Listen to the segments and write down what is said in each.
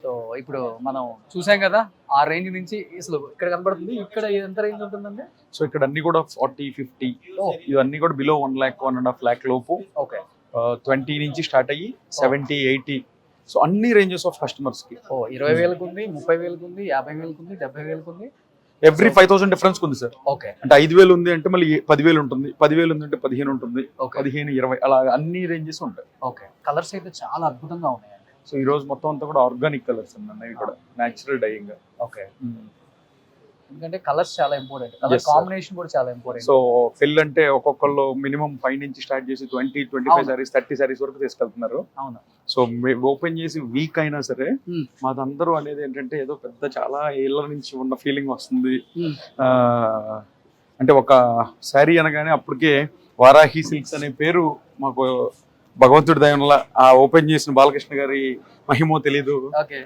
So ఇప్పుడు మనం చూసాం కదా ఆ రేంజ్ నుంచి అసలు ఇక్కడ కనబడుతుంది. ఇక్కడ ఎంత రేంజ్ ఉంటుందండి? సో ఇక్కడ అన్ని కూడా 40-50 ఓ ఇవన్నీ కూడా బిలో 1 lakh 1.5 lakh లోపు ఓకే. 20 నుంచి స్టార్ట్ అయ్యి 70-80. సో అన్ని రేంజెస్ ఆఫ్ కస్టమర్స్ కి ఓ 20,000కు ఉంది, 30,000కు ఉంది, 50,000కు ఉంది, 70,000కు ఉంది. ఎవ్రీ 5,000 డిఫరెన్స్ ఉంది సార్. ఓకే అంటే 5,000 ఉంది అంటే మళ్ళీ 10,000 ఉంటుంది, 10,000 ఉంది అంటే 15 ఉంటుంది, ఓకే 15-20 అలా అన్ని రేంజెస్ ఉంటాయి. ఓకే. కలర్స్ అయితే చాలా అద్భుతంగా ఉన్నాయండి. సో ఈ రోజు మొత్తం అంతా కూడా ఆర్గానిక్ కలర్స్ ఉన్నాయి ఇక్కడ, న్యాచురల్ డైయింగ్. ఓకే. ఎందుకంటే కలర్స్ చాలా important, colour Yes, sir. Combination కూడా చాలా ఇంపార్టెంట్. సో పెళ్ళి అంటే ఒక్కొక్కళ్ళు మినిమం 5 నుంచి స్టార్ట్ చేసి 20-25 అవును. సారీస్ 30 సారీస్ వరకు తీసుకెళ్తున్నారు. అవును. సో ఓపెన్ చేసి వీక్ అయినా సరే మాదందరూ అనేది ఏంటంటే ఏదో పెద్ద చాలా ఏళ్ళ నుంచి ఉన్న ఫీలింగ్ వస్తుంది. ఆ, అంటే ఒక శారీ అనగానే అప్పటికే వారాహి సిల్క్స్ అనే పేరు మాకు భగవంతుడి దయ వల్ల ఆ ఓపెన్ చేసిన బాలకృష్ణ గారి మహిమో తెలీదు. ఓకే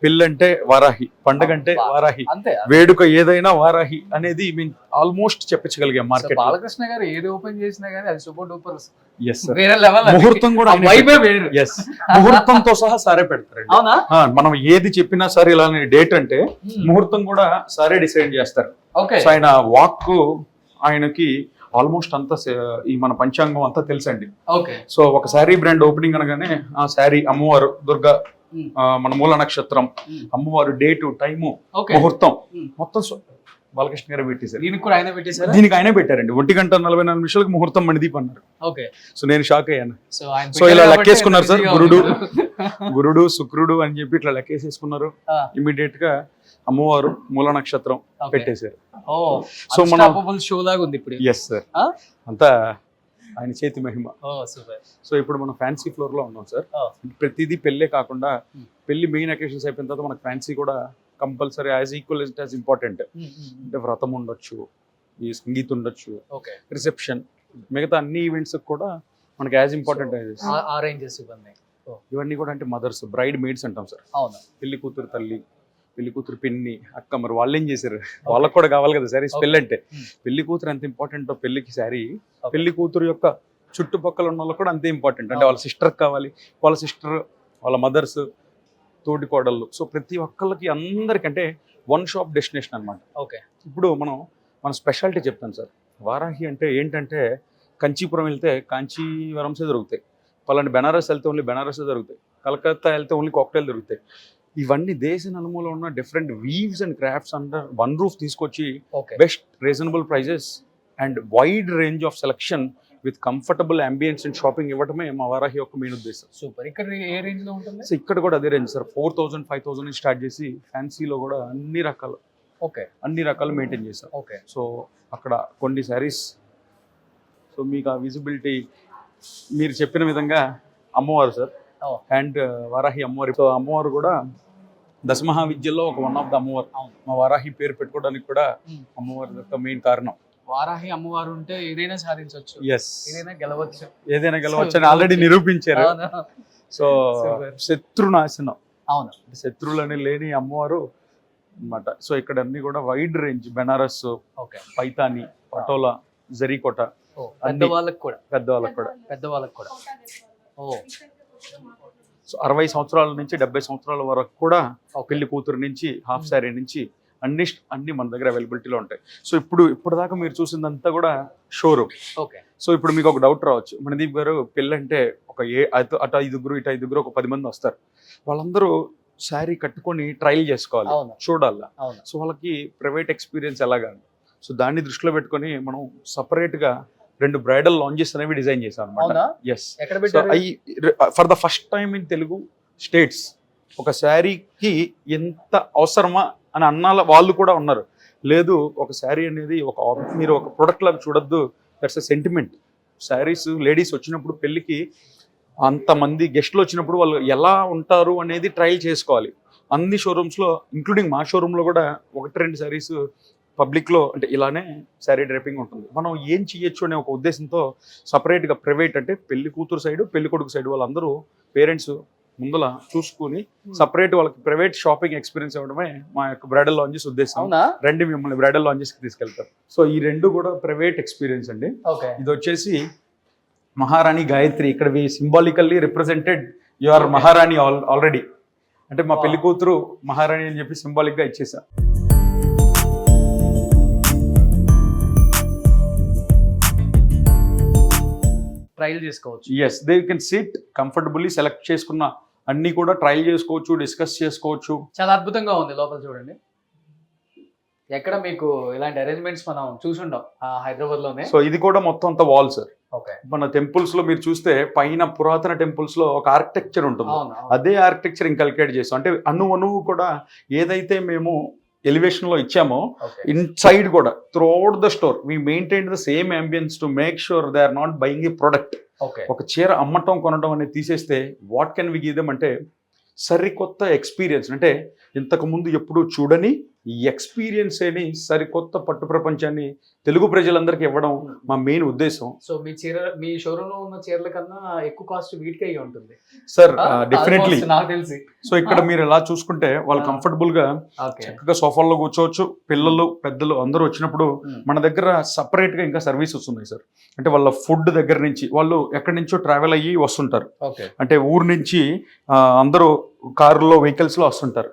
పెళ్ళంటే వారాహి, పండగ అంటే వారాహి, అంతే. వేడుక ఏదైనా వారాహి అనేది మేము ఆల్మోస్ట్ చెప్పించగలిగాం సో మార్కెట్. బాలకృష్ణ గారు ఏది ఓపెన్ చేసినా గానీ అది సూపర్ డూపర్ ఎస్ సార్. వేరే లెవెల్. ముహూర్తం కూడా ఆయనే వైబే పెట్టారు. వేరు. Yes. ముహూర్తంతో సహా సారే పెడతారండి. అవునా? మనం ఏది చెప్పినా సరే ఇలానే డేట్ అంటే ముహూర్తం కూడా సారే డిసైడ్ చేస్తారు. ఓకే. సో ఆయన వాక్ ఆయనకి ఆల్మోస్ట్ అంతా ఈ మన పంచాంగం అంతా తెలుసండి. ఓకే. సో ఒక శారీ బ్రాండ్ ఓపెనింగ్ అనగానే ఆ శారీ అమ్మవారు దుర్గా, మన మూల నక్షత్రం, అమ్మవారు డేటు, టైము, ఓకే. ముహూర్తం మొత్తం బాలకృష్ణ గారు పెట్టేశారు. దీనికి కూడా ఆయన పెట్టేశారు. దీనికి ఆయనే పెట్టారండి. 1:44 ముహూర్తం మణిదీప్ అన్నారు. ఓకే. సో నేను షాక్ అయ్యాను. సో ఆయన సో ఇలా పెట్టారు లెక్కేసుకున్నారు సార్. కాబట్టి గురుడు శుక్రుడు అని చెప్పి ఇట్లా లెక్కేసేసుకున్నారు. ఆ. ఇమీడియట్ గా అమ్మవారు మూల నక్షత్రం ఓకే. పెట్టేశారు. ఓ సో మనం అన్స్టాపబుల్ షో లాగా ఉంది ఇప్పుడు. ఎస్ సార్, ఆ? అంతా ఆయన చేతి మహిమ. ఓ సూపర్. సో ఇప్పుడు మనం ఫ్యాన్సీ ఫ్లోర్ లో ఉన్నాం సార్. ఓ ప్రతిదీ పెళ్ళే కాకుండా పెళ్లి మెయిన్ అకేషన్స్ అయిపోయిన తర్వాత మనకు ఫ్యాన్సీ కూడా compulsory as equal as important. అంటే వ్రతం ఉండొచ్చు, ఈ సంగీత్ ఉండొచ్చు, ఓకే. రిసెప్షన్, మిగతా అన్ని ఈవెంట్స్ కూడా మనకి యాజ్ ఇంపార్టెంట్. ఆ రేంజెస్ ఇవన్నీ. ఇవన్నీ కూడా అంటే మదర్స్, బ్రైడ్ మేడ్స్ అంటాం సార్. అవును. పెళ్లి కూతురు తల్లి, పెళ్లి కూతురు పిన్ని, అక్క, మరి వాళ్ళు ఏం చేశారు? వాళ్ళకి కూడా కావాలి కదా శారీస్. పెళ్ళి అంటే పెళ్లి కూతురు ఎంత ఇంపార్టెంట్ పెళ్లికి శారీ, పెళ్లి కూతురు యొక్క చుట్టుపక్కల ఉన్న వాళ్ళు కూడా అంతే ఇంపార్టెంట్. అంటే వాళ్ళ సిస్టర్ కావాలి, వాళ్ళ సిస్టర్, వాళ్ళ మదర్స్, తోటి కోడళ్ళు. సో ప్రతి ఒక్కళ్ళకి అందరికంటే వన్ షాప్ డెస్టినేషన్ అనమాట. ఓకే. ఇప్పుడు మన స్పెషాలిటీ చెప్తాను సార్. వారాహి అంటే ఏంటంటే కంచీపురం వెళ్తే కాంచీవరంసే దొరుకుతాయి, పలాంటి బెనారస్ వెళ్తే ఓన్లీ బెనారసే దొరుకుతాయి, కలకత్తా వెళ్తే ఓన్లీ కాక్టైల్ దొరుకుతాయి. ఇవన్నీ దేశ నలుమూల ఉన్న different weaves and crafts under one roof తీసుకొచ్చి okay. Best reasonable prices and wide range of selection with comfortable ambience and shopping ఇవ్వడమే మా వారాహి యొక్క మెయిన్ ఉద్దేశం. సూపర్. ఇక్కడ ఏ రేంజ్ లో ఉంటుంది? సో ఇక్కడ కూడా అదే రేంజ్ సార్. 4,000-5,000 నుంచి స్టార్ట్ చేసి ఫ్యాన్సీలో కూడా అన్ని రకాలు మెయింటైన్ చేశారు. ఓకే. సో అక్కడ కొన్ని శారీస్, సో మీకు ఆ విజిబిలిటీ మీరు చెప్పిన విధంగా అమ్మవారు సార్. అండ్ వారాహి అమ్మవారి. సో అమ్మవారు కూడా దశమహా విద్యల్లో ఒక వన్ ఆఫ్ ద అమ్మవారు. మా వారాహి పేరు పెట్టుకోవడానికి కూడా అమ్మవారి యొక్క మెయిన్ కారణం. వారాహి అమ్మవారు ఉంటే ఏదైనా సాధించవచ్చు, ఎస్, ఏదైనా గెలవచ్చు అని ఆల్రెడీ నిరూపించారు. అవును. సో శత్రునాశనం, అవును, శత్రువులని లేని అమ్మవారు అన్నమాట. సో ఇక్కడ అన్ని కూడా wide range Banaras, okay, Paithani, Patola, జరీకోట, పెద్దవాళ్ళకి కూడా. ఓ సో 60 సంవత్సరాల నుంచి 70 సంవత్సరాల వరకు కూడా పెళ్లి కూతురు నుంచి హాఫ్ శారీ నుంచి అన్ని మన దగ్గర అవైలబిలిటీలో ఉంటాయి. సో ఇప్పుడు దాకా మీరు చూసిందంతా కూడా షోరూమ్. ఓకే. సో ఇప్పుడు మీకు ఒక డౌట్ రావచ్చు, మణిదీప్ గారు పెళ్ళంటే ఒక అటు 5 ఇటు 5 ఒక 10 మంది వస్తారు, వాళ్ళందరూ శారీ కట్టుకొని ట్రయల్ చేసుకోవాలి, చూడాలా. సో వాళ్ళకి ప్రైవేట్ ఎక్స్పీరియన్స్ ఎలాగా, సో దాన్ని దృష్టిలో పెట్టుకొని మనం సపరేట్గా 2 బ్రైడల్ లాంజెస్ అనేవి డిజైన్ చేశాం అనమాట. Yes, for the first time in Telugu states ఒక శారీకి ఎంత అవసరమా అని అన్నాల వాళ్ళు కూడా ఉన్నారు. లేదు, ఒక శారీ అనేది మీరు ఒక ప్రొడక్ట్ లాగా చూడొద్దు, that's a sentiment. Saris ladies వచ్చినప్పుడు పెళ్ళికి అంతమంది గెస్ట్లు వచ్చినప్పుడు వాళ్ళు ఎలా ఉంటారు అనేది ట్రయల్ చేసుకోవాలి. అన్ని షోరూమ్స్లో ఇంక్లూడింగ్ మా షోరూంలో కూడా 1-2 శారీస్ పబ్లిక్లో అంటే ఇలానే శారీ డ్రైపింగ్ ఉంటుంది. మనం ఏం చేయొచ్చు అనే ఒక ఉద్దేశంతో సపరేట్గా ప్రైవేట్ అంటే పెళ్లి కూతురు సైడ్, పెళ్లి కొడుకు సైడ్ వాళ్ళందరూ పేరెంట్స్ ముందల చూసుకుని సపరేట్ వాళ్ళకి ప్రైవేట్ షాపింగ్ ఎక్స్పీరియన్స్ ఇవ్వడమే మా యొక్క బ్రైడల్ లాంజెస్ ఉద్దేశం. మిమ్మల్ని బ్రైడల్ లాంజెస్కి తీసుకెళ్తారు. సో ఈ 2 కూడా ప్రైవేట్ ఎక్స్పీరియన్స్ అండి. ఇది వచ్చేసి మహారాణి గాయత్రి. ఇక్కడ సింబాలికల్లీ రిప్రజెంటెడ్ యువర్ మహారాణి ఆల్రెడీ. అంటే మా Wow. పెళ్లి కూతురు మహారాణి అని చెప్పి సింబాలిక్ గా ఇచ్చేసా. ట్రయల్ చేసుకోవచ్చు. Yes, they can sit comfortably, select చేసుకున్న అన్ని కూడా ట్రయల్ చేసుకోవచ్చు, డిస్కస్ చేసుకోవచ్చు. చాలా అద్భుతంగా ఉంది లోపల చూడండి. ఎక్కడ మీకు ఇలాంటి అరేంజ్మెంట్స్ మనం చూసుండం హైదరాబాద్ లోనే. సో ఇది కూడా మొత్తం అంతా వాల్ సార్. ఓకే. మన టెంపుల్స్ లో మీరు చూస్తే పైన పురాతన టెంపుల్స్ లో ఒక ఆర్కిటెక్చర్ ఉంటుంది, అవును. అదే ఆర్కిటెక్చర్ ఇంకల్కేట్ చేస్తాం. అంటే అణువు కూడా ఏదైతే మేము ఎలివేషన్ లో ఇచ్చామో ఓకే. ఇన్సైడ్ కూడా throughout the store we maintain the same ambience to make sure they are not buying a product. Okay. ఒక చీర అమ్మటం కొనడం అనేది తీసేస్తే what can we give them అంటే సరికొత్త ఎక్స్పీరియన్స్. అంటే ఇంతకు ముందు ఎప్పుడు చూడని ఈ ఎక్స్పీరియన్స్ అని సరికొత్త పట్టు ప్రపంచాన్ని తెలుగు ప్రజలందరికీ ఇవ్వడం మా మెయిన్ ఉద్దేశం. సో మీ షోరూమ్ లో ఉన్న చీరల కన్నా ఎక్కువ కాస్ట్ వీటికే అయ్యి ఉంటుంది సార్. డెఫినెట్లీ. నాకు తెలిసి. సో ఇక్కడ మీరు ఎలా చూసుకుంటే వాళ్ళు కంఫర్టబుల్ గా ఓకే. చక్కగా సోఫాల్లో కూర్చోవచ్చు. పిల్లలు పెద్దలు అందరూ వచ్చినప్పుడు మన దగ్గర సపరేట్ గా ఇంకా సర్వీసెస్ ఉన్నాయి సార్. అంటే వాళ్ళ ఫుడ్ దగ్గర నుంచి వాళ్ళు ఎక్కడి నుంచో ట్రావెల్ అయ్యి వస్తుంటారు. ఓకే. అంటే ఊరు నుంచి అందరూ కారులో వెహికల్స్ లో వస్తుంటారు.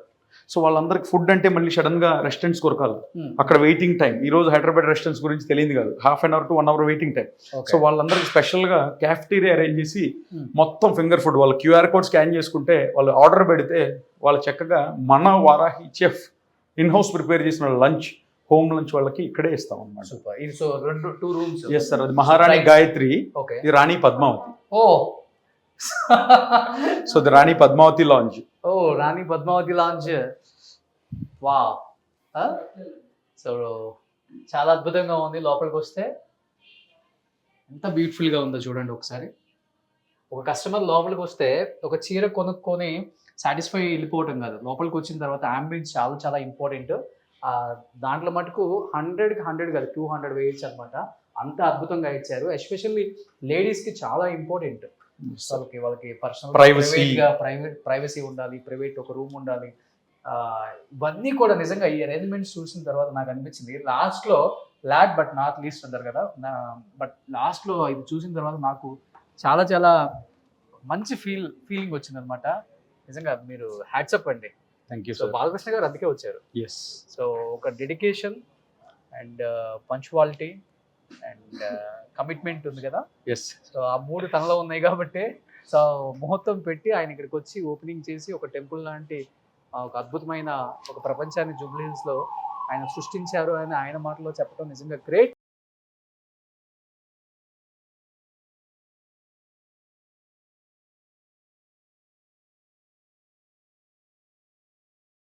సో వాళ్ళందరికి ఫుడ్ అంటే మళ్ళీ సడన్ గా రెస్టారెంట్స్ కొరకాలి, అక్కడ వెయిటింగ్ టైం. ఈ రోజు హైదరాబాద్ రెస్టారెంట్స్ గురించి తెలియదు కాదు, 1/2 hour to 1 hour waiting time. So వాళ్ళందరికి స్పెషల్ గా క్యాఫ్టీరియా అరేంజ్ చేసి మొత్తం ఫింగర్ ఫుడ్ వాళ్ళ QR కోడ్ స్కాన్ చేసుకుంటే వాళ్ళు ఆర్డర్ పెడితే వాళ్ళు చక్కగా మన Varahi chef in house prepare చేసిన లంచ్, హోమ్ లంచ్ వాళ్ళకి ఇక్కడే ఇస్తాం అన్నమాట. సూపర్. ఇది సో 2 రూమ్స్. Yes sir. అది మహారాణి గాయత్రి, ఓకే. ఇది Rani Padmavati. Oh so the Rani Padmavati lounge. Oh Rani Padmavati launch. వా. సో చాలా అద్భుతంగా ఉంది. లోపలికి వస్తే ఎంత బ్యూటిఫుల్ గా ఉందో చూడండి ఒకసారి. ఒక కస్టమర్ లోపలికి వస్తే ఒక చీర కొనుక్కొని సాటిస్ఫై వెళ్ళిపోవటం కాదు, లోపలికి వచ్చిన తర్వాత అంబియన్స్ చాలా చాలా ఇంపార్టెంట్. దాంట్లో మటుకు 100కి 100 కాదు 200 వేయచ్చు అనమాట. అంత అద్భుతంగా ఇచ్చారు. ఎస్పెషల్లీ లేడీస్ కి చాలా ఇంపార్టెంట్. వాళ్ళకి పర్సనల్ ప్రైవసీ ఉండాలి, ప్రైవేట్ ఒక రూమ్ ఉండాలి. ఇవన్నీ కూడా నిజంగా ఈ అరేంజ్మెంట్స్ చూసిన తర్వాత నాకు అనిపించింది లాస్ట్ లో లాట్ బట్ నాట్ లీస్ట్ అంటారు కదా, బట్ లాస్ట్ లో ఇది చూసిన తర్వాత నాకు చాలా చాలా మంచి ఫీలింగ్ వచ్చింది అనమాట. నిజంగా మీరు హ్యాట్సప్ అండి. Thank you. సో బాలకృష్ణ గారు అందుకే వచ్చారు. ఎస్. సో ఒక dedication and punctuality and commitment ఉంది కదా. ఎస్. సో ఆ 3 తనలో ఉన్నాయి కాబట్టి సో ముహూర్తం పెట్టి ఆయన ఇక్కడికి వచ్చి ఓపెనింగ్ చేసి ఒక టెంపుల్ లాంటి ఒక అద్భుతమైన ఒక ప్రపంచాన్ని జూబ్లీ హిల్స్ లో ఆయన సృష్టించారు అని ఆయన మాటలో చెప్పడం నిజంగా గ్రేట్.